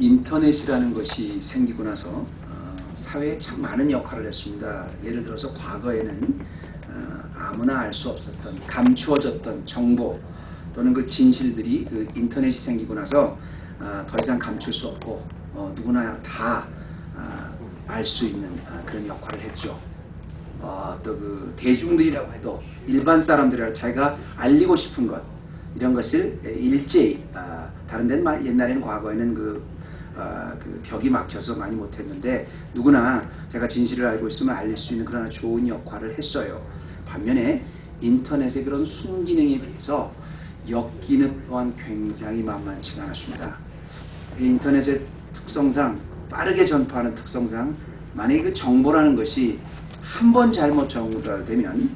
인터넷이라는 것이 생기고 나서 사회에 참 많은 역할을 했습니다. 예를 들어서 과거에는 아무나 알 수 없었던 감추어졌던 정보 또는 그 진실들이 그 인터넷이 생기고 나서 더 이상 감출 수 없고 누구나 다 알 수 있는 그런 역할을 했죠. 또 그 대중들이라고 해도 일반 사람들이라 자기가 알리고 싶은 것 이런 것을 일제히 다른 데는 옛날에는 과거에는 그 벽이 막혀서 많이 못했는데 누구나 제가 진실을 알고 있으면 알릴 수 있는 그런 좋은 역할을 했어요. 반면에 인터넷의 그런 순기능에 비해서 역기능 또한 굉장히 만만치가 않았습니다. 인터넷의 특성상 빠르게 전파하는 특성상 만약에 그 정보라는 것이 한 번 잘못 전달되면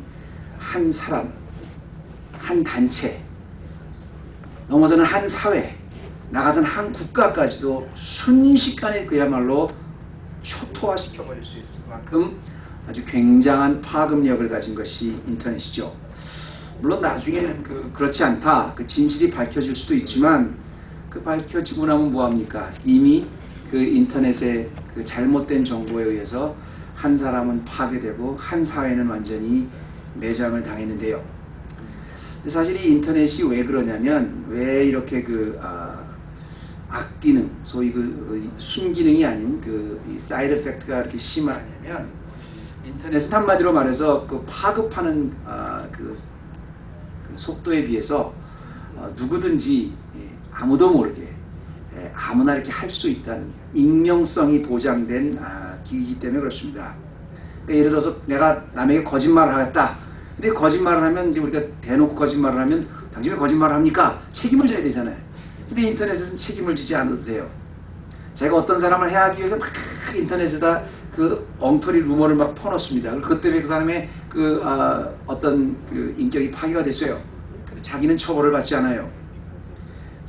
한 사람, 한 단체, 넘어서는 한 사회, 나가서는 한 국가까지도 순식간에 그야말로 초토화시켜버릴 수 있을 만큼 아주 굉장한 파급력을 가진 것이 인터넷이죠. 물론 나중에는 그렇지 않다. 그 진실이 밝혀질 수도 있지만 그 밝혀지고 나면 뭐합니까? 이미 그 인터넷의 그 잘못된 정보에 의해서 한 사람은 파괴되고 한 사회는 완전히 매장을 당했는데요. 사실 이 인터넷이 왜 그러냐면 왜 이렇게 악기능, 소위 순기능이 아닌 이 사이드 에펙트가 이렇게 심하냐면 인터넷은 한마디로 말해서 그 파급하는 그 속도에 비해서 누구든지 아무도 모르게 아무나 이렇게 할 수 있다는 익명성이 보장된 기기이기 때문에 그렇습니다. 그러니까 예를 들어서 내가 남에게 거짓말을 하겠다. 근데 거짓말을 하면 이제 우리가 대놓고 거짓말을 하면 당신이 거짓말을 합니까? 책임을 져야 되잖아요. 근데 인터넷에서는 책임을 지지 않아도 돼요. 제가 어떤 사람을 해하기 위해서 막 인터넷에다 그 엉터리 루머를 막 퍼놓습니다. 그것 때문에 그 사람의 어떤 인격이 파괴가 됐어요. 자기는 처벌을 받지 않아요.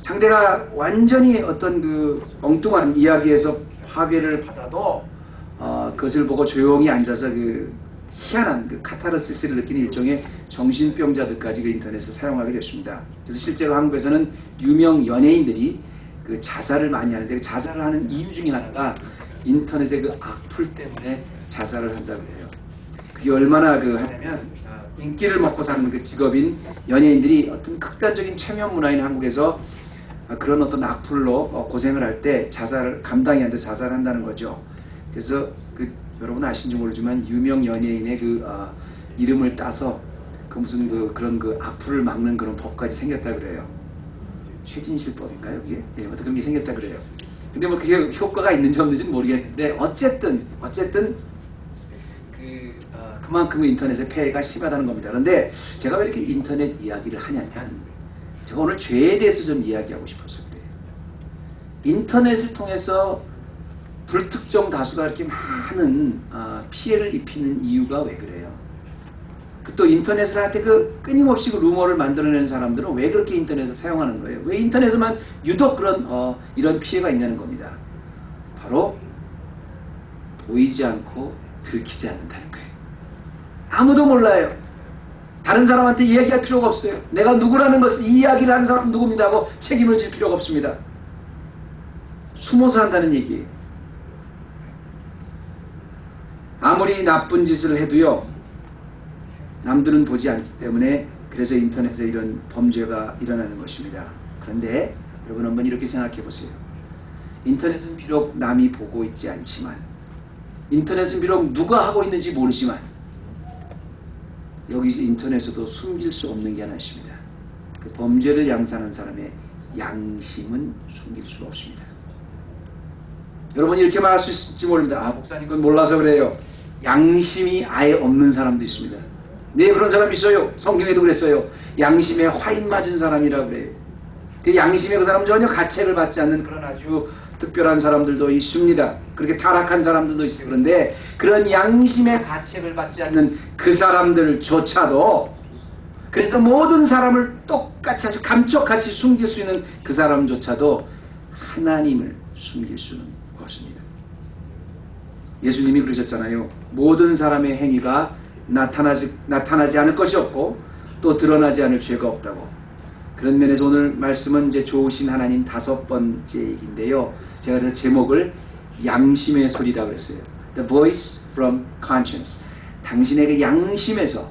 상대가 완전히 어떤 엉뚱한 이야기에서 파괴를 받아도 그것을 보고 조용히 앉아서 희한한 카타르시스를 느끼는 일종의 정신병자들까지 인터넷을 사용하게 됐습니다. 그래서 실제로 한국에서는 유명 연예인들이 자살을 많이 하는데 자살을 하는 이유 중에 하나가 인터넷의 악플 때문에 자살을 한다고 해요. 그게 얼마나 하냐면 인기를 먹고 사는 직업인 연예인들이 어떤 극단적인 체면 문화인 한국에서 그런 어떤 악플로 고생을 할 때 감당이 안 돼 자살한다는 거죠. 그래서 여러분 아신지 모르지만 유명 연예인의 이름을 따서 무슨 그런 악플을 막는 그런 법까지 생겼다 그래요. 최진실법인가요? 그게? 네, 어떤 그런 게 생겼다 그래요. 근데 뭐 그게 효과가 있는지 없는지는 모르겠는데 어쨌든 그만큼 인터넷의 폐해가 심하다는 겁니다. 그런데 제가 왜 이렇게 인터넷 이야기를 하냐면 제가 오늘 죄에 대해서 좀 이야기하고 싶어서 그래요. 인터넷을 통해서 불특정 다수가 이렇게 많은 피해를 입히는 이유가 왜 그래요? 또 인터넷을 할 때 끊임없이 루머를 만들어내는 사람들은 왜 그렇게 인터넷을 사용하는 거예요? 왜 인터넷에만 유독 이런 피해가 있냐는 겁니다. 바로 보이지 않고 들키지 않는다는 거예요. 아무도 몰라요. 다른 사람한테 이야기할 필요가 없어요. 내가 누구라는 것을 이 이야기를 하는 사람은 누굽니다 하고 책임을 질 필요가 없습니다. 숨어서 한다는 얘기예요. 아무리 나쁜 짓을 해도요. 남들은 보지 않기 때문에 그래서 인터넷에 이런 범죄가 일어나는 것입니다. 그런데 여러분 한번 이렇게 생각해 보세요. 인터넷은 비록 남이 보고 있지 않지만 인터넷은 비록 누가 하고 있는지 모르지만 여기 인터넷에도 숨길 수 없는 게 하나 있습니다. 그 범죄를 양산한 사람의 양심은 숨길 수 없습니다. 여러분이 이렇게 말할 수 있을지 모릅니다. 목사님 그건 몰라서 그래요. 양심이 아예 없는 사람도 있습니다. 네, 그런 사람이 있어요. 성경에도 그랬어요. 양심에 화인 맞은 사람이라고 그래요. 그 양심에 그 사람은 전혀 가책을 받지 않는 그런 아주 특별한 사람들도 있습니다. 그렇게 타락한 사람들도 있어요. 그런데 그런 양심의 가책을 받지 않는 그 사람들조차도 그래서 모든 사람을 똑같이 아주 감쪽같이 숨길 수 있는 그 사람조차도 하나님을 숨길 수는 없습니다. 예수님이 그러셨잖아요. 모든 사람의 행위가 나타나지 않을 것이 없고 또 드러나지 않을 죄가 없다고. 그런 면에서 오늘 말씀은 이제 좋으신 하나님 5번째 얘기인데요. 제가 그 제목을 양심의 소리라고 했어요. The voice from conscience. 당신의 그 양심에서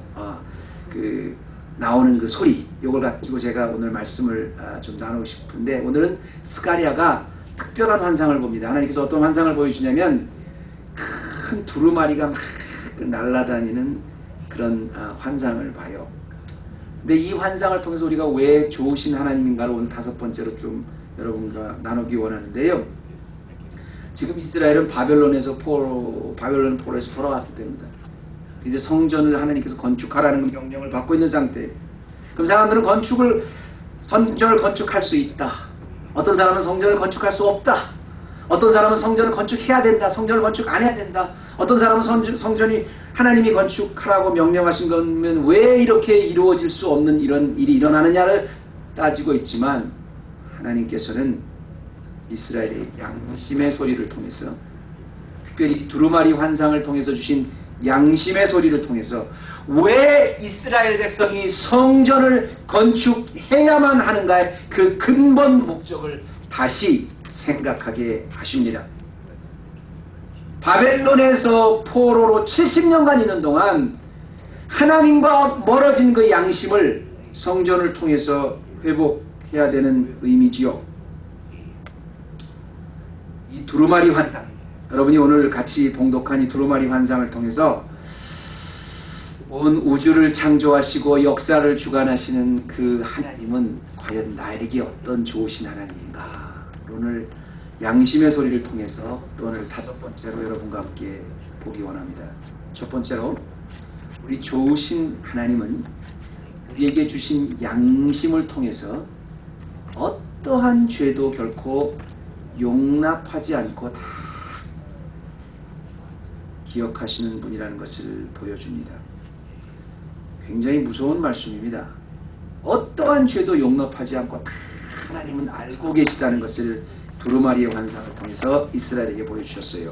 그 나오는 그 소리, 이걸 가지고 제가 오늘 말씀을 좀 나누고 싶은데, 오늘은 스가랴가 특별한 환상을 봅니다. 하나님께서 어떤 환상을 보여주냐면 큰 두루마리가 막 날아다니는 그런 환상을 봐요. 근데 이 환상을 통해서 우리가 왜 좋으신 하나님인가를 오늘 5번째로 좀 여러분과 나누기 원하는데요. 지금 이스라엘은 바벨론 포로에서 돌아왔을 때입니다. 이제 성전을 하나님께서 건축하라는 명령을 받고 있는 상태예요. 그럼 사람들은 성전을 건축할 수 있다. 어떤 사람은 성전을 건축할 수 없다. 어떤 사람은 성전을 건축해야 된다. 성전을 건축 안 해야 된다. 어떤 사람은 성전이 하나님이 건축하라고 명령하신 거면 왜 이렇게 이루어질 수 없는 이런 일이 일어나느냐를 따지고 있지만, 하나님께서는 이스라엘의 양심의 소리를 통해서, 특별히 두루마리 환상을 통해서 주신 양심의 소리를 통해서 왜 이스라엘 백성이 성전을 건축해야만 하는가의 그 근본 목적을 다시 생각하게 하십니다. 바벨론에서 포로로 70년간 있는 동안 하나님과 멀어진 그 양심을 성전을 통해서 회복해야 되는 의미지요. 이 두루마리 환상, 여러분이 오늘 같이 봉독한 이 두루마리 환상을 통해서 온 우주를 창조하시고 역사를 주관하시는 그 하나님은 과연 나에게 어떤 좋으신 하나님인가, 오늘 양심의 소리를 통해서 또 오늘 5번째로 여러분과 함께 보기 원합니다. 첫 번째로, 우리 좋으신 하나님은 우리에게 주신 양심을 통해서 어떠한 죄도 결코 용납하지 않고 다 기억하시는 분이라는 것을 보여줍니다. 굉장히 무서운 말씀입니다. 어떠한 죄도 용납하지 않고 다 하나님은 알고 계시다는 것을 두루마리의 환상을 통해서 이스라엘에게 보여주셨어요.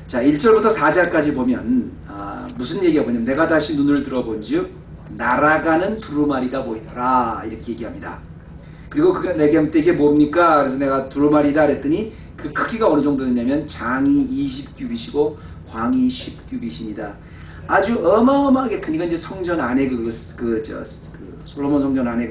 자, 1절부터 4절까지 보면 무슨 얘기가 뭐냐면, 내가 다시 눈을 들어본즉 날아가는 두루마리가 보이더라, 이렇게 얘기합니다. 그리고 그가 내게 함께 이게 뭡니까? 그래서 내가 두루마리다 그랬더니 그 크기가 어느 정도 되냐면 장이 20규빗이고 광이 10규빗입니다. 아주 어마어마하게 큰, 이건 이제 성전 안에 솔로몬 성전 안에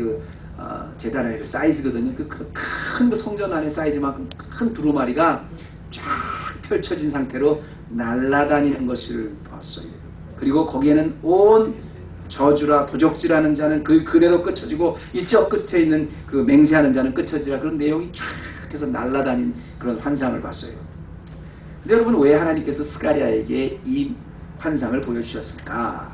제단 안에 사이즈거든요. 큰 성전 안에 사이즈만큼 큰 두루마리가 쫙 펼쳐진 상태로 날아다니는 것을 봤어요. 그리고 거기에는 온 저주라 도적질하는 자는 그 그대로 끝쳐지고 이쪽 끝에 있는 그 맹세하는 자는 끝쳐지라, 그런 내용이 쫙 해서 날아다닌 그런 환상을 봤어요. 근데 여러분, 왜 하나님께서 스가랴에게 이 환상을 보여주셨을까?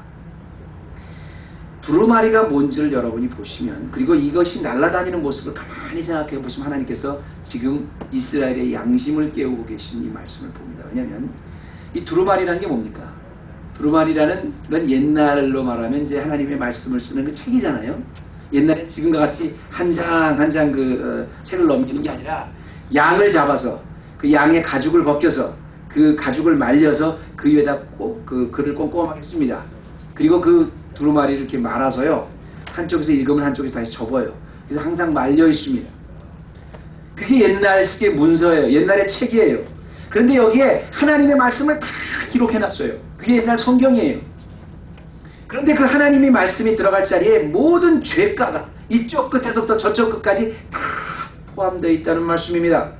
두루마리가 뭔지를 여러분이 보시면, 그리고 이것이 날아다니는 모습을 가만히 생각해 보시면 하나님께서 지금 이스라엘의 양심을 깨우고 계신 이 말씀을 봅니다. 왜냐하면 이 두루마리라는 게 뭡니까? 두루마리라는 건 옛날로 말하면 이제 하나님의 말씀을 쓰는 그 책이잖아요. 옛날에 지금과 같이 한 장 한 장 책을 넘기는 게 아니라, 양을 잡아서 그 양의 가죽을 벗겨서 그 가죽을 말려서 그 위에다 그 글을 꼼꼼하게 씁니다. 그리고 그 두루마리를 이렇게 말아서요, 한쪽에서 읽으면 한쪽에서 다시 접어요. 그래서 항상 말려 있습니다. 그게 옛날식의 문서예요. 옛날의 책이에요. 그런데 여기에 하나님의 말씀을 다 기록해놨어요. 그게 옛날 성경이에요. 그런데 그 하나님의 말씀이 들어갈 자리에 모든 죄가가 이쪽 끝에서부터 저쪽 끝까지 다 포함되어 있다는 말씀입니다.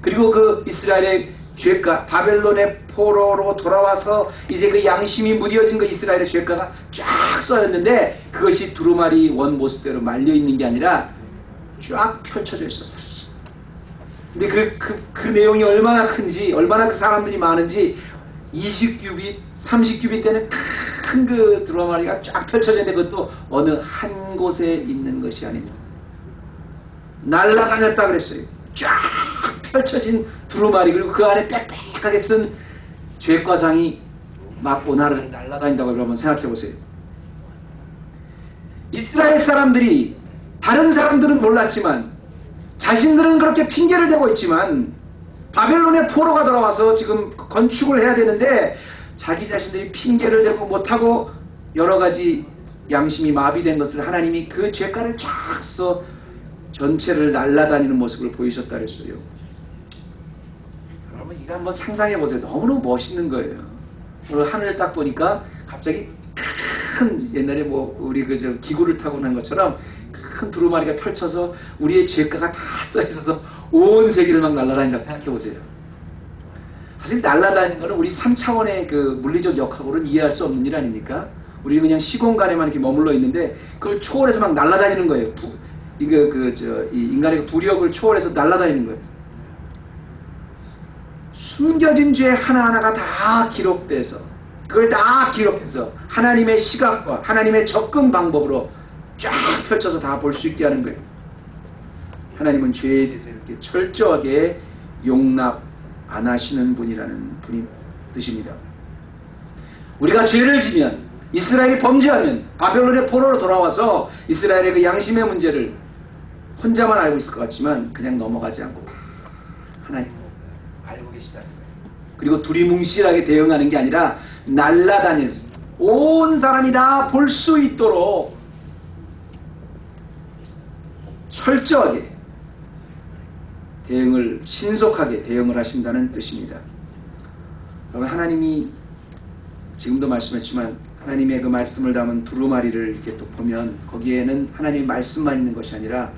그리고 그 이스라엘의 죄가, 바벨론의 포로로 돌아와서 이제 그 양심이 무뎌진 그 이스라엘의 죄가가 쫙 써였는데, 그것이 두루마리 원 모습대로 말려 있는 게 아니라 쫙 펼쳐져 있었어요. 근데 그 내용이 얼마나 큰지, 얼마나 그 사람들이 많은지, 20규빗, 30규빗 되는 큰 그 두루마리가 쫙 펼쳐져 있는데, 그것도 어느 한 곳에 있는 것이 아닙니다. 날아다녔다 그랬어요. 쫙 펼쳐진 두루마리, 그리고 그 안에 빽빽하게 쓴 죄과상이 막 오나를 날아다닌다고 여러분 생각해 보세요. 이스라엘 사람들이, 다른 사람들은 몰랐지만 자신들은 그렇게 핑계를 대고 있지만, 바벨론의 포로가 돌아와서 지금 건축을 해야 되는데 자기 자신들이 핑계를 대고 못하고 여러 가지 양심이 마비된 것을 하나님이 그 죄가를 쫙 써 전체를 날아다니는 모습을 보이셨다 그랬어요. 우리가 한번 상상해 보세요. 너무너무 멋있는 거예요. 오늘 하늘을 딱 보니까 갑자기 큰 옛날에 뭐 우리 저 기구를 타고 난 것처럼 큰 두루마리가 펼쳐서 우리의 죄가가 다 쌓여서 온 세계를 막 날아다닌다고 생각해 보세요. 사실 날아다니는 거는 우리 3차원의 그 물리적 역학으로는 이해할 수 없는 일 아닙니까? 우리는 그냥 시공간에만 이렇게 머물러 있는데 그걸 초월해서 막 날아다니는 거예요. 이 인간의 부력을 초월해서 날아다니는 거예요. 숨겨진 죄 하나하나가 다 기록돼서 그걸 다 기록해서 하나님의 시각과 하나님의 접근 방법으로 쫙 펼쳐서 다 볼 수 있게 하는 거예요. 하나님은 죄에 대해서 이렇게 철저하게 용납 안 하시는 분이라는 뜻입니다. 우리가 죄를 지면 이스라엘이 범죄하면 바벨론의 포로로 돌아와서 이스라엘의 그 양심의 문제를 혼자만 알고 있을 것 같지만 그냥 넘어가지 않고 하나님 알고 계시다는 거예요. 그리고 두리뭉실하게 대응하는 게 아니라 날라다니면서 온 사람이 다 볼 수 있도록 철저하게 신속하게 대응을 하신다는 뜻입니다. 여러분, 하나님이 지금도 말씀했지만 하나님의 그 말씀을 담은 두루마리를 이렇게 또 보면 거기에는 하나님의 말씀만 있는 것이 아니라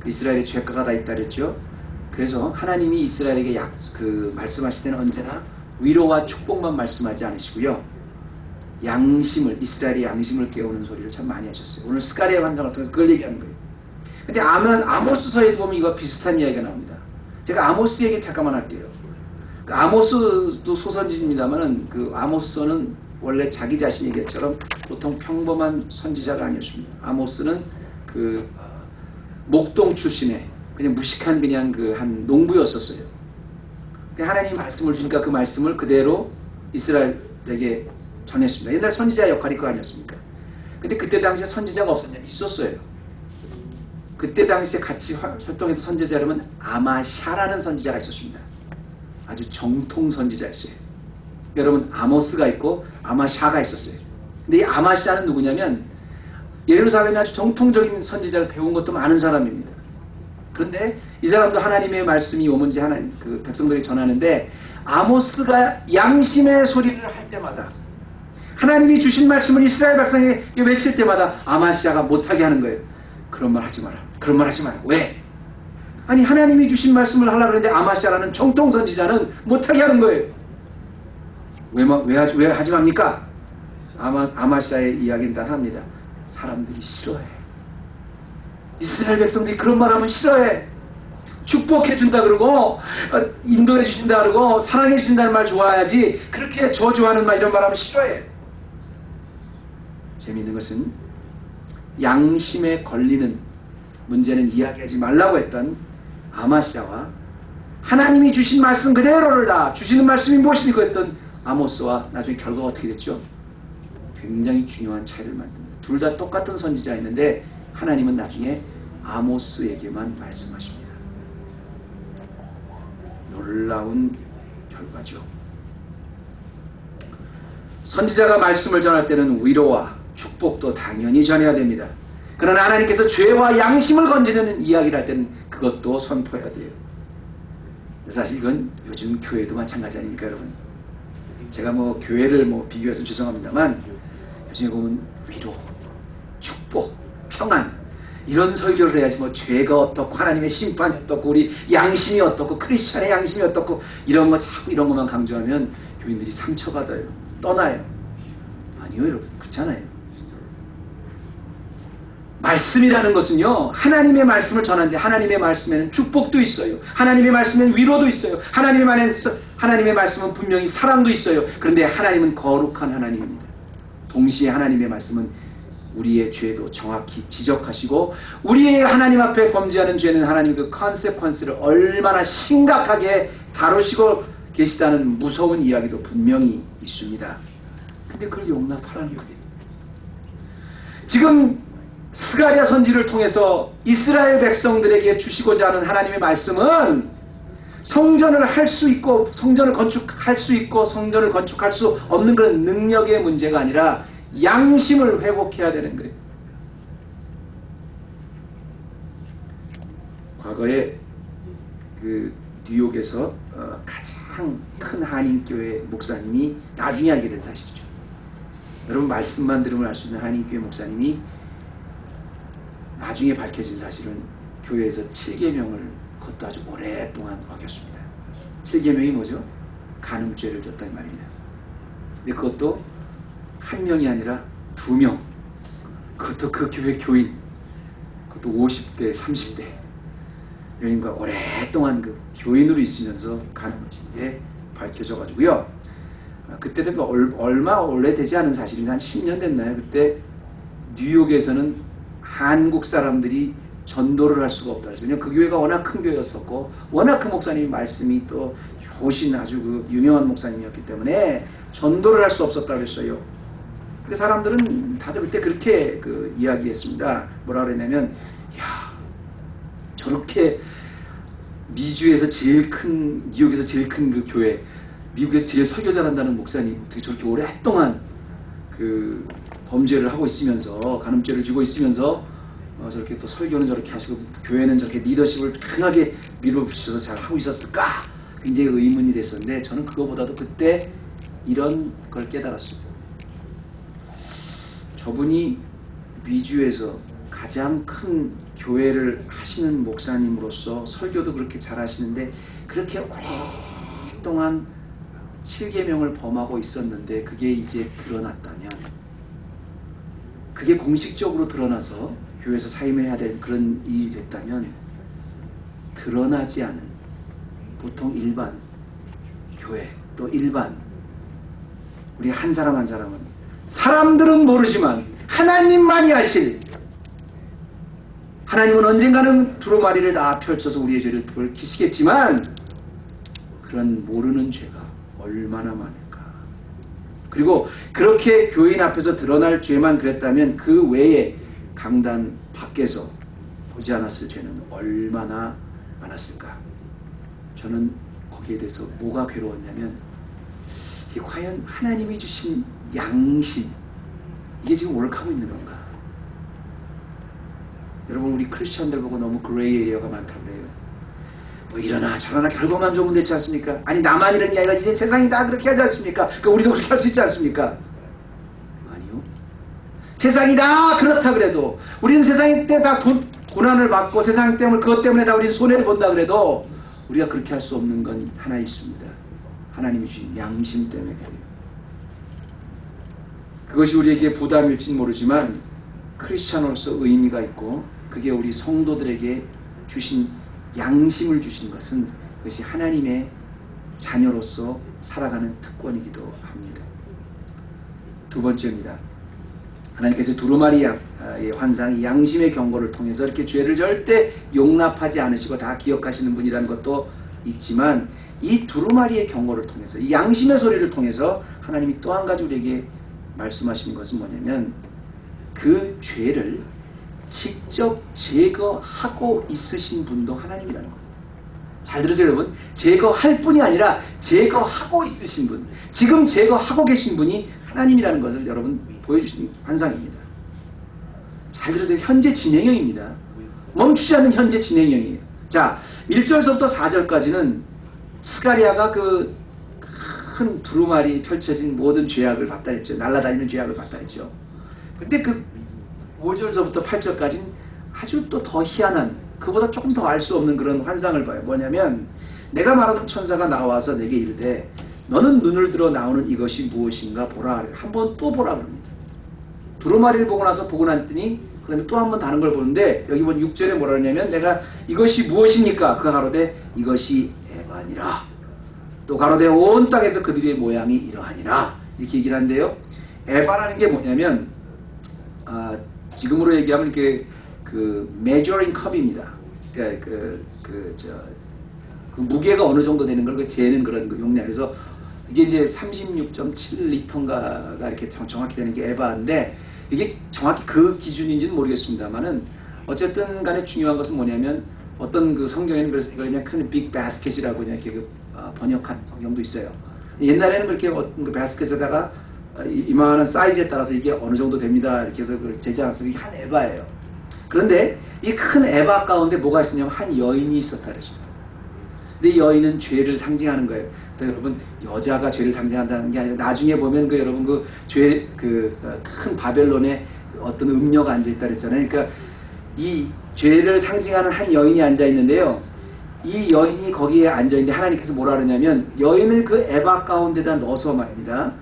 그 이스라엘의 죄가가 다 있다 그랬죠. 그래서 하나님이 이스라엘에게 말씀하실 때는 언제나 위로와 축복만 말씀하지 않으시고요. 이스라엘의 양심을 깨우는 소리를 참 많이 하셨어요. 오늘 스가랴의 환상을 통해서 그걸 얘기하는 거예요. 근데 아모스서에 보면 이거 비슷한 이야기가 나옵니다. 제가 아모스 얘기 잠깐만 할게요. 그 아모스도 소선지입니다만은 그 아모스는 원래 자기 자신 얘기처럼 보통 평범한 선지자가 아니었습니다. 아모스는 그 목동 출신의 그냥 무식한 한 농부였었어요. 하나님이 말씀을 주니까 그 말씀을 그대로 이스라엘에게 전했습니다. 옛날 선지자 역할이 그거 아니었습니까? 근데 그때 당시에 선지자가 없었냐? 있었어요. 그때 당시에 같이 활동해서 선지자라면 아마샤라는 선지자가 있었습니다. 아주 정통 선지자였어요. 여러분, 아모스가 있고 아마샤가 있었어요. 근데 이 아마샤는 누구냐면 예루살렘에 아주 정통적인 선지자를 배운 것도 많은 사람입니다. 그런데 이 사람도 하나님의 말씀이 오문지 하나님 그 백성들이 전하는데 아모스가 양심의 소리를 할 때마다 하나님이 주신 말씀을 이스라엘 백성에게 외칠 때마다 아마시아가 못하게 하는 거예요. 그런 말 하지 마라. 그런 말 하지 마라. 왜? 아니 하나님이 주신 말씀을 하려고 그러는데 아마시아라는 정통 선지자는 못하게 하는 거예요. 왜 하지 맙니까? 아마시아의 이야기는 다 합니다. 사람들이 싫어해. 이스라엘 백성들이 그런 말 하면 싫어해. 축복해 준다 그러고 인도해 주신다 그러고 사랑해 주신다는 말 좋아해야지 그렇게 저주하는 말 이런 말 하면 싫어해. 재미있는 것은 양심에 걸리는 문제는 이야기하지 말라고 했던 아마시아와 하나님이 주신 말씀 그대로를 다 주시는 말씀이 무엇이고 했던 아모스와 나중에 결과가 어떻게 됐죠? 굉장히 중요한 차이를 만듭니다. 둘 다 똑같은 선지자였는데 하나님은 나중에 아모스에게만 말씀하십니다. 놀라운 결과죠. 선지자가 말씀을 전할 때는 위로와 축복도 당연히 전해야 됩니다. 그러나 하나님께서 죄와 양심을 건지는 이야기를 할 때는 그것도 선포해야 돼요. 사실 이건 요즘 교회도 마찬가지 아닙니까 여러분? 제가 교회를 비교해서 죄송합니다만 요즘에 보면 위로, 축복, 평안 이런 설교를 해야지 죄가 어떻고 하나님의 심판이 어떻고 우리 양심이 어떻고 크리스찬의 양심이 어떻고 이런 거 자꾸 이런 것만 강조하면 교인들이 상처받아요. 떠나요. 아니요 여러분 그렇잖아요. 말씀이라는 것은요 하나님의 말씀을 전하는데 하나님의 말씀에는 축복도 있어요. 하나님의 말씀에는 위로도 있어요. 하나님의 말씀은 분명히 사랑도 있어요. 그런데 하나님은 거룩한 하나님입니다. 동시에 하나님의 말씀은 우리의 죄도 정확히 지적하시고 우리의 하나님 앞에 범죄하는 죄는 하나님 그 컨세퀀스를 얼마나 심각하게 다루시고 계시다는 무서운 이야기도 분명히 있습니다. 근데 그걸 용납하라는 거예요. 지금 스가랴 선지를 통해서 이스라엘 백성들에게 주시고자 하는 하나님의 말씀은 성전을 할 수 있고 성전을 건축할 수 있고 성전을 건축할 수 없는 그런 능력의 문제가 아니라 양심을 회복해야 되는 거예요. 과거에 그 뉴욕에서 큰 한인교회 목사님이 나중에 알게 된 사실이죠. 여러분 말씀만 들으면 알 수 있는 한인교회 목사님이 나중에 밝혀진 사실은 교회에서 7계명을 그것도 아주 오랫동안 어겼습니다. 7계명이 뭐죠? 간음죄를 졌다는 말입니다. 근데 그것도 한 명이 아니라 2명, 그것도 그 교회 교인, 그것도 50대, 30대 여인과 오랫동안 그 교인으로 있으면서 간음을 진 게 밝혀져 가지고요. 그때는 얼마 오래되지 않은 사실인가 한 10년 됐나요? 그때 뉴욕에서는 한국 사람들이 전도를 할 수가 없다. 왜냐면 그 교회가 워낙 큰 교회였었고 워낙 그 목사님이 말씀이 또 효신 아주 그 유명한 목사님이었기 때문에 전도를 할 수 없었다 그랬어요. 근데 사람들은 다들 그때 그렇게 그 이야기했습니다. 뭐라 그랬냐면 야 저렇게 미주에서 제일 큰 뉴욕에서 제일 큰 그 교회 미국에서 제일 설교 잘한다는 목사님 어떻게 저렇게 오랫동안 그 범죄를 하고 있으면서 간음죄를 지고 있으면서 저렇게 또 설교는 저렇게 하시고 교회는 저렇게 리더십을 강하게 밀어붙여서 잘 하고 있었을까? 굉장히 의문이 됐었는데 저는 그거보다도 그때 이런 걸 깨달았습니다. 저분이 미주에서 가장 큰 교회를 하시는 목사님으로서 설교도 그렇게 잘 하시는데 그렇게 오랫동안 7계명을 범하고 있었는데 그게 이제 드러났다면 그게 공식적으로 드러나서 교회에서 사임해야 될 그런 일이 됐다면 드러나지 않은 보통 일반 교회 또 일반 우리 한 사람 한 사람은 사람들은 모르지만 하나님만이 아실 하나님은 언젠가는 두루마리를 다 펼쳐서 우리의 죄를 밝히시겠지만 그런 모르는 죄가 얼마나 많을까. 그리고 그렇게 교인 앞에서 드러날 죄만 그랬다면 그 외에 강단 밖에서 보지 않았을 죄는 얼마나 많았을까. 저는 거기에 대해서 뭐가 괴로웠냐면 이게 과연 하나님이 주신 양심 이게 지금 오락하고 있는 건가. 여러분 우리 크리스천들 보고 너무 그레이 에리어가 많다고 그래요. 뭐 이러나 저러나 결과만 좋으면 되지 않습니까? 아니 나만 이런 게 아니라 이제 세상이 다 그렇게 하지 않습니까? 그러니까 우리도 그렇게 할 수 있지 않습니까? 아니요. 세상이 다 그렇다 그래도 우리는 세상 때 다 고난을 받고 세상 때문에 그것 때문에 다 우리는 손해를 본다 그래도 우리가 그렇게 할 수 없는 건 하나 있습니다. 하나님이 주신 양심 때문에 그래요. 그것이 우리에게 부담일지는 모르지만 크리스찬으로서 의미가 있고 그게 우리 성도들에게 주신 양심을 주신 것은 그것이 하나님의 자녀로서 살아가는 특권이기도 합니다. 두 번째입니다. 하나님께서 두루마리의 환상, 양심의 경고를 통해서 이렇게 죄를 절대 용납하지 않으시고 다 기억하시는 분이라는 것도 있지만 이 두루마리의 경고를 통해서 이 양심의 소리를 통해서 하나님이 또 한 가지 우리에게 말씀하시는 것은 뭐냐면 그 죄를 직접 제거하고 있으신 분도 하나님이라는 거예요. 잘 들으세요 여러분. 제거할 뿐이 아니라 제거하고 있으신 분, 지금 제거하고 계신 분이 하나님이라는 것을 여러분 보여주신 환상입니다. 잘 들으세요. 현재 진행형입니다. 멈추지 않는 현재 진행형이에요. 자, 1절서부터 4절까지는 스가랴가 그 큰 두루마리 펼쳐진 모든 죄악을 봤다 했죠. 날아다니는 죄악을 봤다 했죠. 근데 그 5절서부터 8절까지는 아주 또 더 희한한, 그보다 조금 더 알 수 없는 그런 환상을 봐요. 뭐냐면 내가 말하던 천사가 나와서 내게 이르되 너는 눈을 들어 나오는 이것이 무엇인가 보라. 한번 또 보라 그럽니다. 두루마리를 보고 나서 보고 났더니 그 다음에 또 한 번 다른 걸 보는데 여기 보면 6절에 뭐라 그러냐면 내가 이것이 무엇입니까? 그가 가로되 이것이 에바니라. 또 가로되 온 땅에서 그들의 모양이 이러하니라. 이렇게 얘기를 하는데요. 에바라는 게 뭐냐면 지금으로 얘기하면 이렇게 그 measuring cup입니다. 그러니까 그 무게가 어느 정도 되는 걸 재는 그런 그 용량. 그래서 이게 이제 36.7리터인가가 이렇게 정확히 되는 게 에바인데 이게 정확히 그 기준인지는 모르겠습니다만은 어쨌든 간에 중요한 것은 뭐냐면 어떤 그 성경에는 그래서 이걸 그냥 큰 빅 바스켓이라고 그냥 이렇게 번역한 성경도 있어요. 옛날에는 그렇게 어떤 그 바스켓에다가 이만한 사이즈에 따라서 이게 어느 정도 됩니다. 이렇게 해서 제작해서 이게 한 에바예요. 그런데 이 큰 에바 가운데 뭐가 있었냐면 한 여인이 있었다 그랬습니다. 근데 여인은 죄를 상징하는 거예요. 그러니까 여러분, 여자가 죄를 상징한다는 게 아니라 나중에 보면 그 여러분 그 죄 그 큰 바벨론에 어떤 음녀가 앉아 있다 그랬잖아요. 그러니까 이 죄를 상징하는 한 여인이 앉아 있는데요. 이 여인이 거기에 앉아 있는데 하나님께서 뭐라 그러냐면 여인을 그 에바 가운데다 넣어서 말입니다.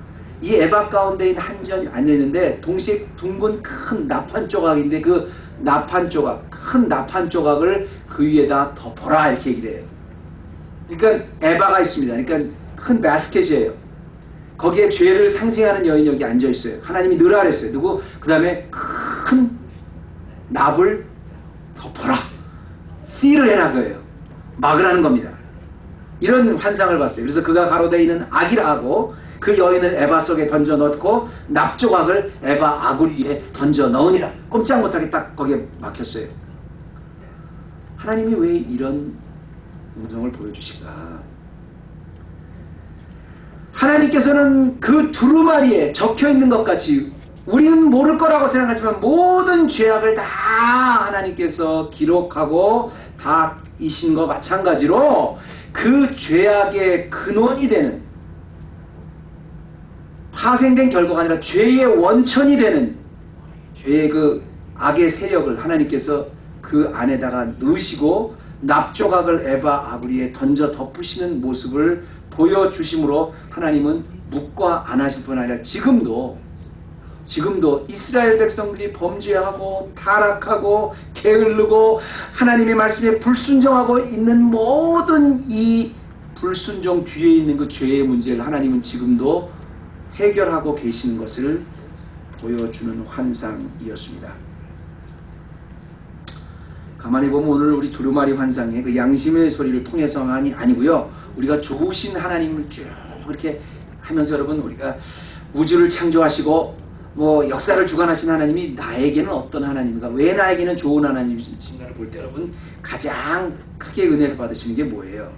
이 에바 가운데 있는 한 여인이 앉아 있는데 동시에 둥근 큰 나판 조각인데 그 나판 조각, 큰 나판 조각을 그 위에다 덮어라 이렇게 얘기를 해요. 그러니까 에바가 있습니다. 그러니까 큰 바스켓이에요. 거기에 죄를 상징하는 여인이 여기 앉아 있어요. 하나님이 넣으라 그랬어요. 누구? 그 다음에 큰 납을 덮어라. 씨를 해라 그예요. 막으라는 겁니다. 이런 환상을 봤어요. 그래서 그가 가로되 있는 악이라 하고 그 여인을 에바 속에 던져 넣고 납조각을 에바 아굴 위에 던져 넣으니라. 꼼짝 못하게 딱 거기에 막혔어요. 하나님이 왜 이런 음성을 보여주실까? 하나님께서는 그 두루마리에 적혀있는 것 같이 우리는 모를 거라고 생각하지만 모든 죄악을 다 하나님께서 기록하고 다 이신 것 마찬가지로 그 죄악의 근원이 되는 파생된 결과가 아니라 죄의 원천이 되는 죄의 그 악의 세력을 하나님께서 그 안에다가 넣으시고 납조각을 에바 아브리에 던져 덮으시는 모습을 보여주심으로 하나님은 묵과 안 하실 뿐 아니라 지금도 이스라엘 백성들이 범죄하고 타락하고 게을르고 하나님의 말씀에 불순종하고 있는 모든 이 불순종 뒤에 있는 그 죄의 문제를 하나님은 지금도 해결하고 계시는 것을 보여주는 환상이었습니다. 가만히 보면 오늘 우리 두루마리 환상의 그 양심의 소리를 통해서만이 아니고요. 우리가 좋으신 하나님을 쭉 이렇게 하면서 여러분 우리가 우주를 창조하시고 뭐 역사를 주관하신 하나님이 나에게는 어떤 하나님인가, 왜 나에게는 좋은 하나님이신가를 볼 때 여러분 가장 크게 은혜를 받으시는 게 뭐예요?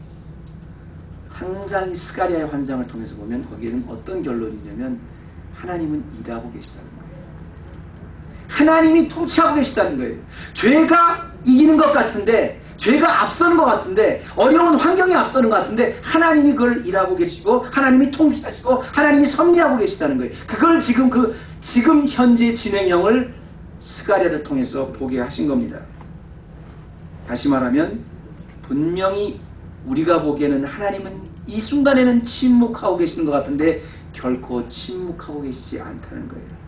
항상 이 스가랴의 환상을 통해서 보면 거기에는 어떤 결론이 있냐면 하나님은 일하고 계시다는 거예요. 하나님이 통치하고 계시다는 거예요. 죄가 이기는 것 같은데, 죄가 앞서는 것 같은데, 어려운 환경이 앞서는 것 같은데 하나님이 그걸 일하고 계시고 하나님이 통치하시고 하나님이 섭리하고 계시다는 거예요. 그걸 지금 현재 진행형을 스가랴를 통해서 보게 하신 겁니다. 다시 말하면 분명히 우리가 보기에는 하나님은 이 순간에는 침묵하고 계시는 것 같은데 결코 침묵하고 계시지 않다는 거예요.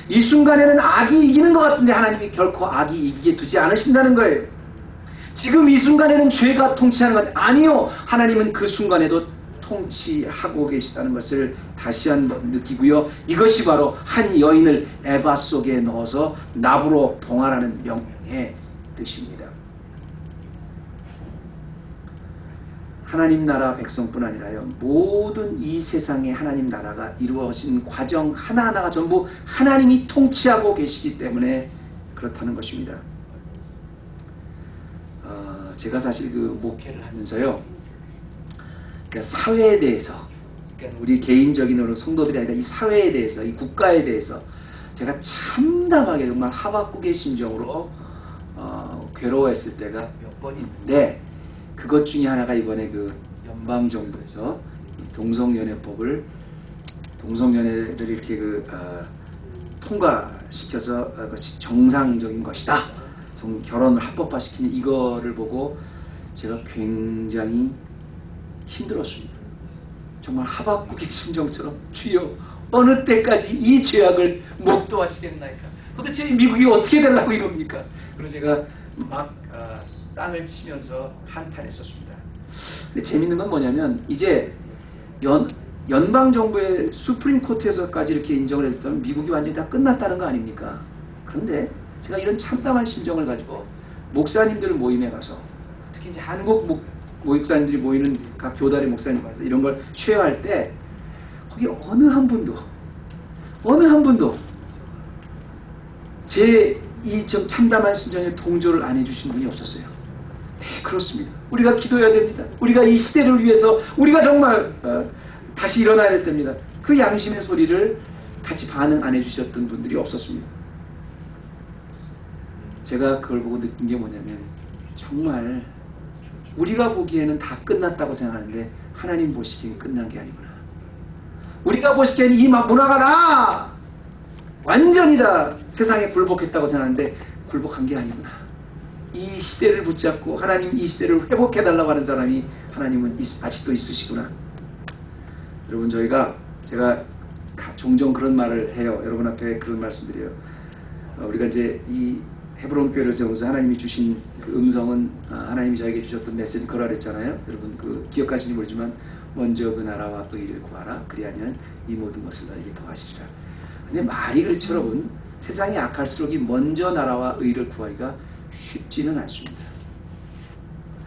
이 순간에는 악이 이기는 것 같은데 하나님이 결코 악이 이기게 두지 않으신다는 거예요. 지금 이 순간에는 죄가 통치하는 것 아니요. 하나님은 그 순간에도 통치하고 계시다는 것을 다시 한번 느끼고요. 이것이 바로 한 여인을 에바 속에 넣어서 납으로 봉하라는 명령의 뜻입니다. 하나님 나라 백성뿐 아니라요. 모든 이 세상에 하나님 나라가 이루어진 과정 하나하나가 전부 하나님이 통치하고 계시기 때문에 그렇다는 것입니다. 제가 사실 그 목회를 하면서요. 그러니까 사회에 대해서, 그러니까 우리 개인적인 성도들이 아니라 이 사회에 대해서, 이 국가에 대해서 제가 참담하게 정말 하박국의 심정으로 괴로워했을 때가 몇 번 있는데 그것 중에 하나가 이번에 그 연방정부에서 동성연애를 이렇게 통과시켜서 그것이 정상적인 것이다. 결혼을 합법화시키는 이거를 보고 제가 굉장히 힘들었습니다. 정말 하박국의 심정처럼 주여 어느 때까지 이 죄악을 목도하시겠나이까. 도대체 미국이 어떻게 되려고 이럽니까? 그래서 제가 막 땅을 치면서 한탄했었습니다. 근데 재밌는 건 뭐냐면 이제 연방정부의 수프림 코트에서까지 이렇게 인정을 했던 미국이 완전히 다 끝났다는 거 아닙니까? 그런데 제가 이런 참담한 심정을 가지고 목사님들 모임에 가서 특히 이제 한국 목사님들이 모이는 각 교단의 목사님 가서 이런 걸 쉐어할 때 거기 어느 한 분도 제 이 좀 참담한 심정에 동조를 안 해주신 분이 없었어요. 네, 그렇습니다. 우리가 기도해야 됩니다. 우리가 이 시대를 위해서 우리가 정말 다시 일어나야 될 때입니다. 그 양심의 소리를 같이 반응 안 해주셨던 분들이 없었습니다. 제가 그걸 보고 느낀 게 뭐냐면 정말 우리가 보기에는 다 끝났다고 생각하는데 하나님 보시기엔 끝난 게 아니구나. 우리가 보시기에는 이 문화가 다 완전히 다 세상에 굴복했다고 생각하는데 굴복한 게 아니구나. 이 시대를 붙잡고 하나님 이 시대를 회복해달라고 하는 사람이 하나님은 아직도 있으시구나. 여러분, 제가 종종 그런 말을 해요. 여러분 앞에 그런 말씀드려요. 우리가 이제 이 헤브론 교회를 세우면서 하나님이 주신 그 음성은 하나님이 저에게 주셨던 메시지 그러라 그랬잖아요. 여러분 기억하시는지 모르지만 먼저 그 나라와 의를 구하라. 그리하면 이 모든 것을 너에게 더하시리라. 근데 말이 그렇죠. 여러분, 세상이 악할수록 이 먼저 나라와 의를 구하기가 쉽지는 않습니다.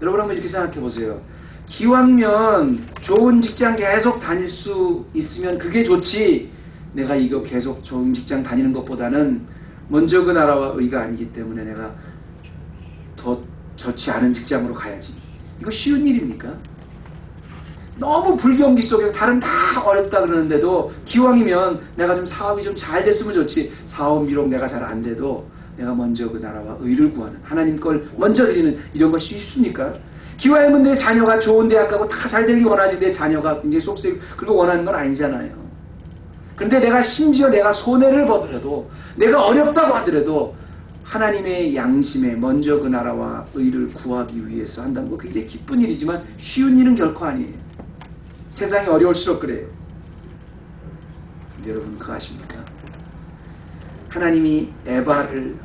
여러분 한번 이렇게 생각해 보세요. 기왕이면 좋은 직장 계속 다닐 수 있으면 그게 좋지, 내가 이거 계속 좋은 직장 다니는 것보다는 먼저 그 나라와 의가 아니기 때문에 내가 더 좋지 않은 직장으로 가야지. 이거 쉬운 일입니까? 너무 불경기 속에서 다른 다 어렵다 그러는데도 기왕이면 내가 좀 사업이 좀 잘 됐으면 좋지, 사업 비록 내가 잘 안 돼도 내가 먼저 그 나라와 의를 구하는, 하나님 걸 먼저 드리는 이런 것이 쉽습니까? 기왕이면 내 자녀가 좋은 대학 가고 다 잘 되길 원하지 내 자녀가 굉장히 속세고 그리고 원하는 건 아니잖아요. 그런데 내가 심지어 내가 손해를 보더라도, 내가 어렵다고 하더라도 하나님의 양심에 먼저 그 나라와 의를 구하기 위해서 한다는 거 굉장히 기쁜 일이지만 쉬운 일은 결코 아니에요. 세상이 어려울수록 그래요. 근데 여러분 그거 아십니까? 하나님이 에바를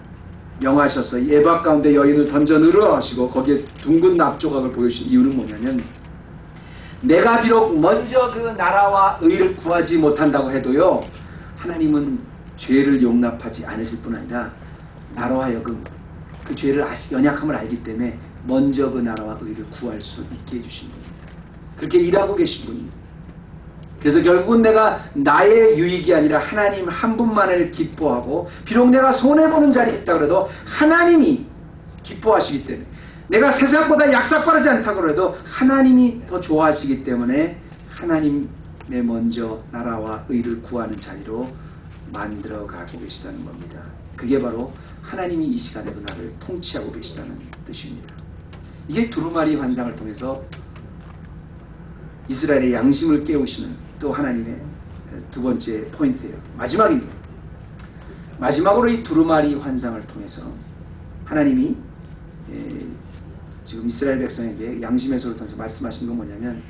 명하셔서 이 에바 가운데 여인을 던져 넣으라 하시고 거기에 둥근 납조각을 보여주신 이유는 뭐냐면, 내가 비록 먼저 그 나라와 의를 구하지 못한다고 해도요, 하나님은 죄를 용납하지 않으실 뿐 아니라 나로 하여금 그 죄를 연약함을 알기 때문에 먼저 그 나라와 의를 구할 수 있게 해주신 분입니다. 그렇게 일하고 계신 분입니다. 그래서 결국은 내가 나의 유익이 아니라 하나님 한 분만을 기뻐하고, 비록 내가 손해보는 자리에 있다 그래도 하나님이 기뻐하시기 때문에, 내가 세상보다 약삭빠르지 않다고 해도 하나님이 더 좋아하시기 때문에 하나님의 먼저 나라와 의를 구하는 자리로 만들어가고 계시다는 겁니다. 그게 바로 하나님이 이 시간에도 나를 통치하고 계시다는 뜻입니다. 이게 두루마리 환상을 통해서 이스라엘의 양심을 깨우시는 또 하나님의 두 번째 포인트예요. 마지막입니다. 마지막으로 이 두루마리 환상을 통해서 하나님이 지금 이스라엘 백성에게 양심의 소를 통해서 말씀하시는 건 뭐냐면,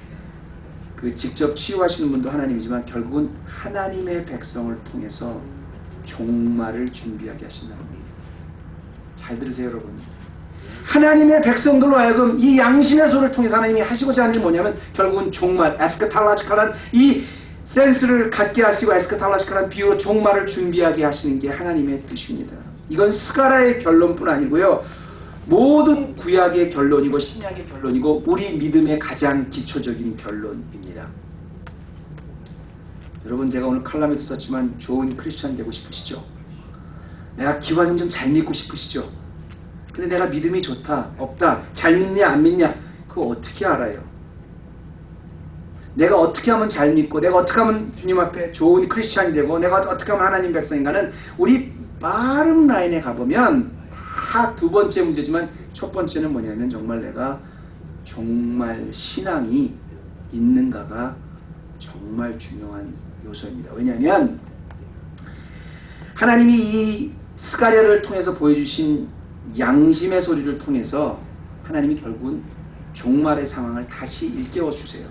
그 직접 치유하시는 분도 하나님이지만 결국은 하나님의 백성을 통해서 종말을 준비하게 하신다는 겁니다. 잘 들으세요 여러분. 하나님의 백성들로 하여금 이 양심의 소를 통해서 하나님이 하시고자 하는 일이 뭐냐면 결국은 종말, 에스카탈라지칼한 이 센스를 갖게 하시고 에스카탈라지칼한 비유로 종말을 준비하게 하시는 게 하나님의 뜻입니다. 이건 스가랴의 결론뿐 아니고요, 모든 구약의 결론이고 신약의 결론이고 우리 믿음의 가장 기초적인 결론입니다. 여러분, 제가 오늘 칼럼에도 썼지만 좋은 크리스찬 되고 싶으시죠? 내가 기왕이면 좀 잘 믿고 싶으시죠? 근데 내가 믿음이 좋다, 없다, 잘 믿냐 안 믿냐 그거 어떻게 알아요? 내가 어떻게 하면 잘 믿고, 내가 어떻게 하면 주님 앞에 좋은 크리스찬이 되고, 내가 어떻게 하면 하나님 백성인가는 우리 빠른 라인에 가보면 다 두 번째 문제지만 첫 번째는 뭐냐면 정말 내가 정말 신앙이 있는가가 정말 중요한 요소입니다. 왜냐하면 하나님이 이 스가랴를 통해서 보여주신 양심의 소리를 통해서 하나님이 결국은 종말의 상황을 다시 일깨워 주세요.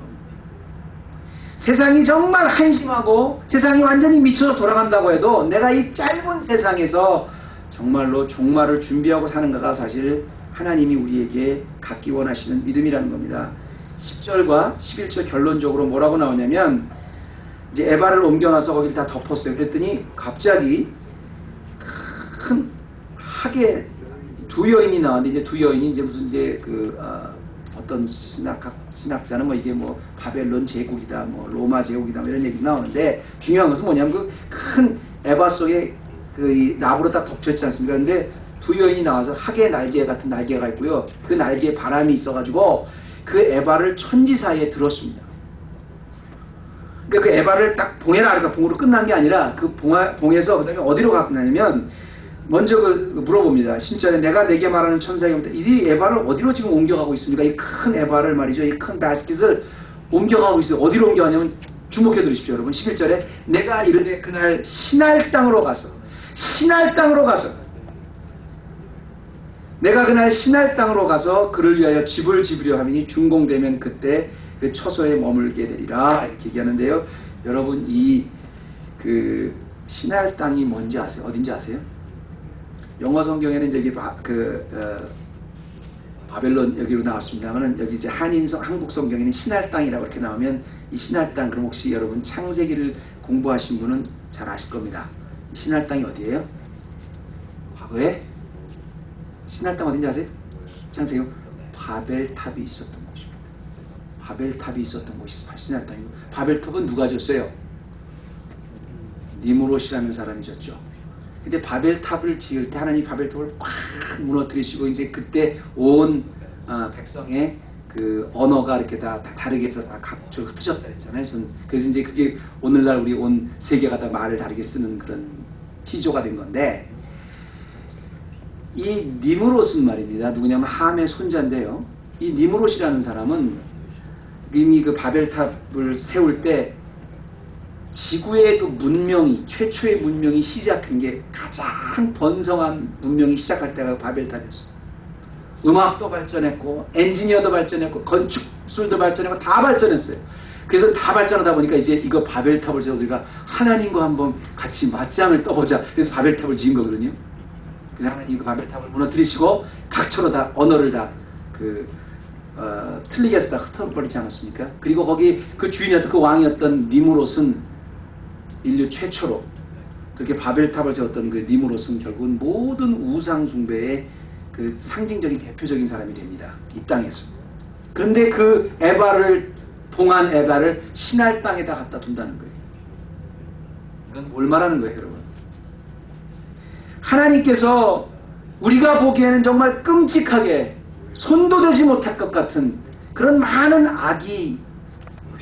세상이 정말 한심하고 세상이 완전히 미쳐서 돌아간다고 해도 내가 이 짧은 세상에서 정말로 종말을 준비하고 사는가가 사실 하나님이 우리에게 갖기 원하시는 믿음이라는 겁니다. 10절과 11절 결론적으로 뭐라고 나오냐면, 이제 에바를 옮겨놔서 거기를 다 덮었어요. 그랬더니 갑자기 큰 하게 두 여인이 나왔는데, 이제 두 여인이 이제 무슨 이제 어떤 신학자는 뭐 이게 뭐 바벨론 제국이다, 뭐 로마 제국이다, 뭐 이런 얘기 나오는데, 중요한 것은 뭐냐면 그 큰 에바 속에 그 나무로 딱 덮쳤지 않습니까? 근데 두 여인이 나와서 하계 날개 같은 날개가 있고요. 그 날개에 바람이 있어가지고 그 에바를 천지 사이에 들었습니다. 그러니까 그 에바를 딱 봉해라, 그러니까 봉으로 끝난 게 아니라 그 봉에서 그 다음에 어디로 갔냐면 먼저 물어봅니다. 신전에 내가 내게 말하는 천사에게 묻다. 이 에바를 어디로 지금 옮겨가고 있습니까? 이 큰 에바를 말이죠. 이 큰 바스켓을 옮겨가고 있어요. 어디로 옮겨가냐면 주목해 두십시오. 여러분 11절에 내가 이르되 그날 신할 땅으로 가서 내가 그날 신할 땅으로 가서 그를 위하여 집을 지으려 하니 준공되면 그때 그 처소에 머물게 되리라 이렇게 얘기하는데요. 여러분 이 그 신할 땅이 뭔지 아세요? 어딘지 아세요? 영어 성경에는 여기 바벨론 여기로 나왔습니다만은 여기 이제 한국 성경에는 신할 땅이라고 이렇게 나오면 이 신할 땅 그럼 혹시 여러분 창세기를 공부하신 분은 잘 아실 겁니다. 신할 땅이 어디예요? 과거에 신할 땅 어딘지 아세요? 창세기 바벨탑이 있었던 곳입니다. 바벨탑이 있었던 곳이 신할 땅이고 바벨탑은 누가 졌어요? 니무롯이라는 사람이 졌죠. 근데 바벨탑을 지을 때 하나님 바벨탑을 꽉 무너뜨리시고 이제 그때 온 백성의 그 언어가 이렇게 다 다르게 해서 다 각종 흩어졌다 했잖아요. 그래서 이제 그게 오늘날 우리 온 세계가 다 말을 다르게 쓰는 그런 기조가 된 건데 이 니무롯은 말입니다. 누구냐면 함의 손자인데요. 이 니무롯이라는 사람은 이미 그 바벨탑을 세울 때 지구의 그 문명이 최초의 문명이 시작한 게 가장 번성한 문명이 시작할 때가 바벨탑이었어요. 음악도 발전했고 엔지니어도 발전했고 건축술도 발전했고 다 발전했어요. 그래서 다 발전하다 보니까 이제 이거 바벨탑을 세워서 우리가 하나님과 한번 같이 맞짱을 떠보자. 그래서 바벨탑을 지은 거거든요. 그래서 하나님 그 바벨탑을 무너뜨리시고 각처로 다 언어를 다 틀리게 해서 다 흩어버리지 않았습니까? 그리고 거기 그 주인이었던 그 왕이었던 니무롯은 인류 최초로 그렇게 바벨탑을 세웠던 그 니무롯은 결국은 모든 우상 숭배의 그 상징적인 대표적인 사람이 됩니다. 이 땅에서. 그런데 그 동안 에바를 신할 땅에다 갖다 둔다는 거예요. 이건 뭘 말하는 거예요, 여러분? 하나님께서 우리가 보기에는 정말 끔찍하게 손도 대지 못할 것 같은 그런 많은 악이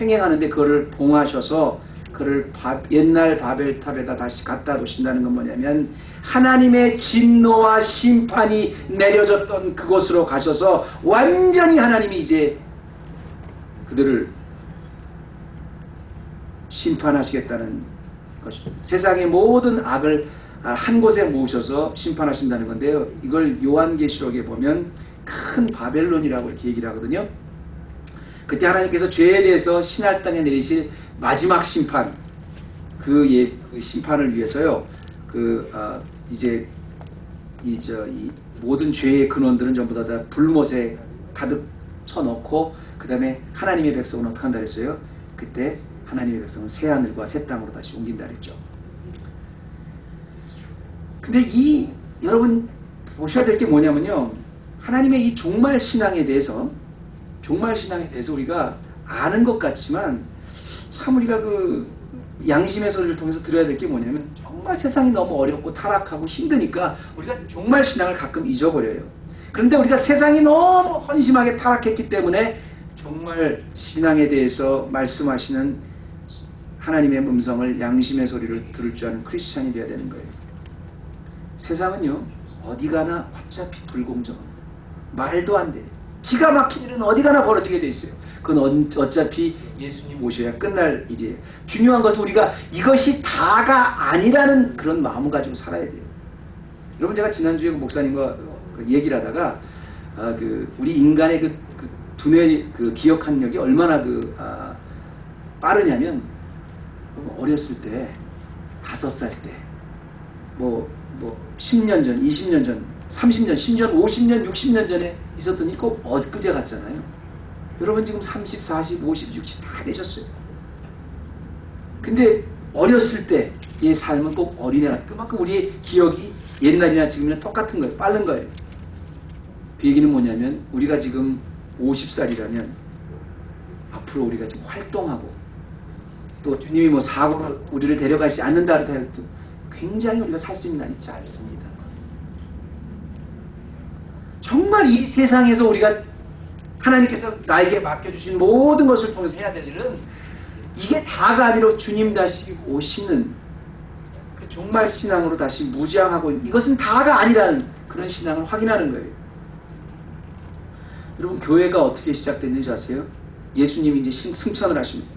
횡행하는데 그거를 봉하셔서 그를 옛날 바벨탑에다 다시 갖다 두신다는 건 뭐냐면 하나님의 진노와 심판이 내려졌던 그곳으로 가셔서 완전히 하나님이 이제 그들을 심판하시겠다는 것이죠. 세상의 모든 악을 한 곳에 모으셔서 심판하신다는 건데요. 이걸 요한계시록에 보면 큰 바벨론이라고 이렇게 얘기를 하거든요. 그때 하나님께서 죄에 대해서 신할 땅에 내리실 마지막 심판, 그 심판을 위해서요. 이제 이 모든 죄의 근원들은 전부 다 불못에 가득 쳐넣고 그 다음에 하나님의 백성은 어떻게 한다 그랬어요? 그때 하나님의 백성은 새 하늘과 새 땅으로 다시 옮긴다 그랬죠. 근데 여러분 보셔야 될 게 뭐냐면요. 하나님의 이 종말 신앙에 대해서 우리가 아는 것 같지만 참 우리가 그 양심의 소리를 통해서 들어야 될 게 뭐냐면 정말 세상이 너무 어렵고 타락하고 힘드니까 우리가 종말 신앙을 가끔 잊어버려요. 그런데 우리가 세상이 너무 헌심하게 타락했기 때문에 종말 신앙에 대해서 말씀하시는 하나님의 음성을 양심의 소리를 들을 줄 아는 크리스찬이 되어야 되는 거예요. 세상은요 어디 가나 어차피 불공정합니다. 말도 안 돼. 기가 막힌 일은 어디 가나 벌어지게 돼 있어요. 그건 어차피 예수님 오셔야 끝날 일이에요. 중요한 것은 우리가 이것이 다가 아니라는 그런 마음을 가지고 살아야 돼요. 여러분 제가 지난주에 그 목사님과 얘기를 하다가 우리 인간의 그 두뇌 기억학력이 얼마나 빠르냐면 어렸을 때 5살 때 뭐 10년 전, 20년 전, 30년, 10년, 50년, 60년 전에 있었던 일 꼭 엊그제 같잖아요. 여러분 지금 30, 40, 50, 60 다 되셨어요. 근데 어렸을 때의 삶은 꼭 어린애라. 그만큼 우리의 기억이 옛날이나 지금이나 똑같은 거예요. 빠른 거예요. 그 얘기는 뭐냐면 우리가 지금 50살이라면 앞으로 우리가 지금 활동하고 또 주님이 뭐 사고로 우리를 데려가지 않는다 해도 굉장히 우리가 살 수 있는 날이 짧습니다. 정말 이 세상에서 우리가 하나님께서 나에게 맡겨주신 모든 것을 통해서 해야 될 일은 이게 다가 아니라 주님 다시 오시는 그 그 종말 신앙으로 다시 무장하고 이것은 다가 아니라는 그런 신앙을 확인하는 거예요. 여러분, 교회가 어떻게 시작됐는지 아세요? 예수님이 이제 승천을 하십니다.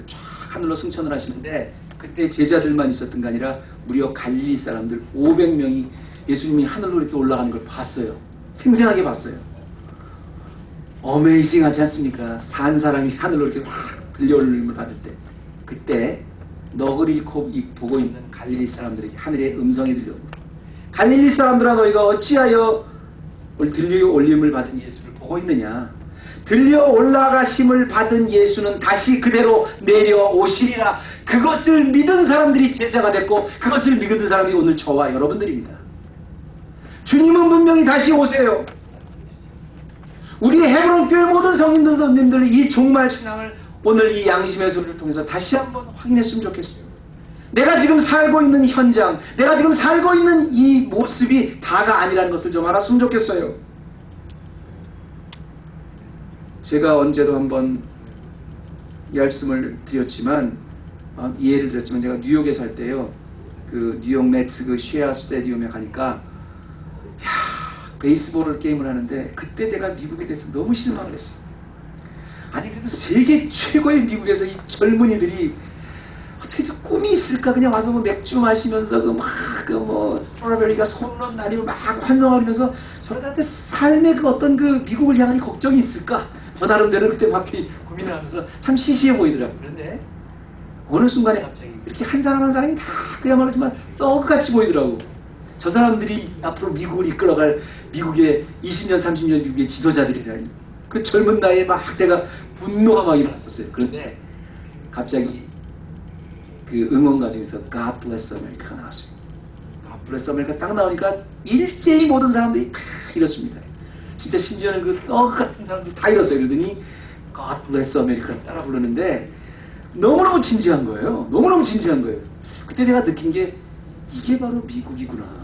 쫙 하늘로 승천을 하시는데 그때 제자들만 있었던 게 아니라 무려 갈릴리 사람들 500명이 예수님이 하늘로 이렇게 올라가는 걸 봤어요. 생생하게 봤어요. 어메이징 하지 않습니까? 산 사람이 하늘로 이렇게 확 들려올림을 받을 때, 그때 너그리 보고 있는 갈릴리 사람들에게 하늘의 음성이 들려옵니다. 갈릴리 사람들아, 너희가 어찌하여 들려올림을 받은 예수를 보고 있느냐? 들려 올라가심을 받은 예수는 다시 그대로 내려오시리라. 그것을 믿은 사람들이 제자가 됐고, 그것을 믿은 사람이 오늘 저와 여러분들입니다. 주님은 분명히 다시 오세요. 우리 헤브론 교회 모든 성인들 이 종말 신앙을 오늘 이 양심의 소리를 통해서 다시 한번 확인했으면 좋겠어요. 내가 지금 살고 있는 현장, 내가 지금 살고 있는 이 모습이 다가 아니라는 것을 좀 알았으면 좋겠어요. 제가 언제도 한번 말씀을 드렸지만, 이해를 드렸지만, 제가 뉴욕에 살 때요, 그 뉴욕 매츠 그 쉐어 스타디움에 가니까, 베이스볼 게임을 하는데, 그때 제가 미국에 대해서 너무 실망을 했어요. 아니, 그래도 세계 최고의 미국에서 이 젊은이들이 어떻게 저 꿈이 있을까? 그냥 와서 뭐 맥주 마시면서 스트로베리가 홈런 날리고 막 환성하면서 저들한테 삶의 그 어떤 그 미국을 향한 걱정이 있을까? 저 나름대로 그때 막 고민을 하면서 참 시시해 보이더라고요. 그런데 어느 순간에 갑자기 이렇게 한 사람 한 사람이 다 그야말로 정말 떡같이 보이더라고. 저 사람들이 앞으로 미국을 이끌어갈 미국의 20년, 30년 미국의 지도자들이라니. 그 젊은 나이에 막 제가 분노가 막 일어났었어요. 그런데 갑자기 그 응원가 중에서 God Bless America가 나왔습니다. God Bless America 딱 나오니까 일제히 모든 사람들이 다 이렇습니다. 진짜 심지어는 그 떡 같은 사람들이 다 이랬어요. 그러더니 God Bless America를 따라 부르는데 너무너무 진지한 거예요. 너무너무 진지한 거예요. 그때 제가 느낀 게 이게 바로 미국이구나.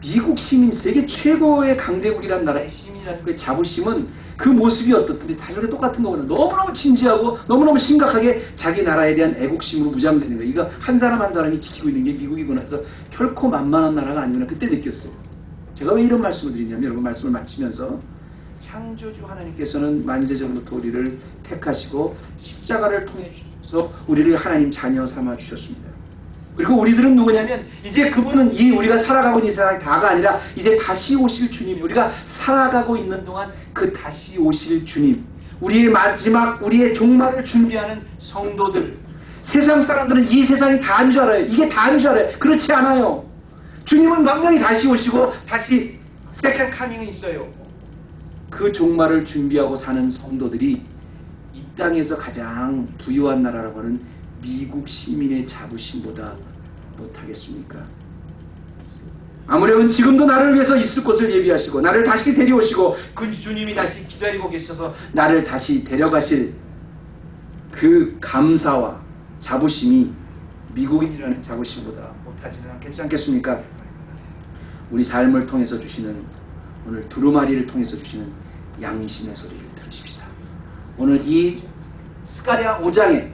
미국 시민, 세계 최고의 강대국이라는 나라의 시민이라는 그 자부심은 그 모습이 어떻든지 당연히 똑같은 거구나. 너무너무 진지하고 너무너무 심각하게 자기 나라에 대한 애국심으로 무장되는 거예요. 이거 한 사람 한 사람이 지키고 있는 게 미국이구나 해서 결코 만만한 나라가 아니구나 그때 느꼈어요. 제가 왜 이런 말씀을 드리냐면, 여러분 말씀을 마치면서 창조주 하나님께서는 만재전부터 우리를 택하시고 십자가를 통해서 우리를 하나님 자녀 삼아 주셨습니다. 그리고 우리들은 누구냐면 이제 그분은 이 우리가 살아가고 있는 세상이 다가 아니라 이제 다시 오실 주님, 우리가 살아가고 있는 동안 그 다시 오실 주님, 우리의 마지막, 우리의 종말을 준비하는 성도들. 세상 사람들은 이 세상이 다인 줄 알아요. 이게 다인 줄 알아요. 그렇지 않아요. 주님은 분명히 다시 오시고 다시 세컨 카밍이 있어요. 그 종말을 준비하고 사는 성도들이 이 땅에서 가장 부유한 나라라고 하는 미국 시민의 자부심보다 못하겠습니까? 아무래도 지금도 나를 위해서 있을 곳을 예비하시고 나를 다시 데려오시고 그 주님이 다시 기다리고 계셔서 나를 다시 데려가실 그 감사와 자부심이 미국인이라는 자부심보다 못하지는 않겠습니까? 우리 삶을 통해서 주시는, 오늘 두루마리를 통해서 주시는 양심의 소리를 들으십시다. 오늘 이 스가랴 5장에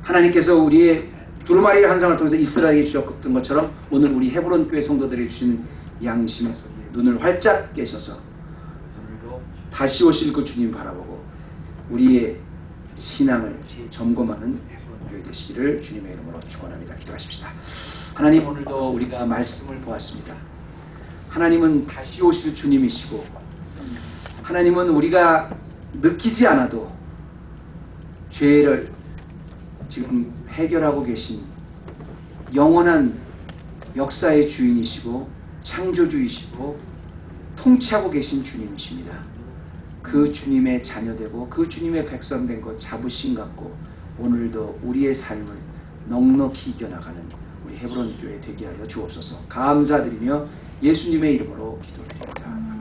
하나님께서 우리의 두루마리 한 장을 통해서 이스라엘에게 주셨던 것처럼 오늘 우리 헤브론 교회 성도들에게 주시는 양심의 소리에 눈을 활짝 깨셔서 오늘도 다시 오실 그 주님 바라보고 우리의 신앙을 재점검하는 헤브론 교회 되시기를 주님의 이름으로 축원합니다. 기도하십시다. 하나님, 오늘도 우리가 말씀을 보았습니다. 하나님은 다시 오실 주님이시고 하나님은 우리가 느끼지 않아도 죄를 지금 해결하고 계신 영원한 역사의 주인이시고 창조주이시고 통치하고 계신 주님이십니다. 그 주님의 자녀되고 그 주님의 백성 된 것 자부심 갖고 오늘도 우리의 삶을 넉넉히 이겨나가는 우리 헤브론 교회 되게 하여 주옵소서. 감사드리며 예수님의 이름으로 기도드립니다.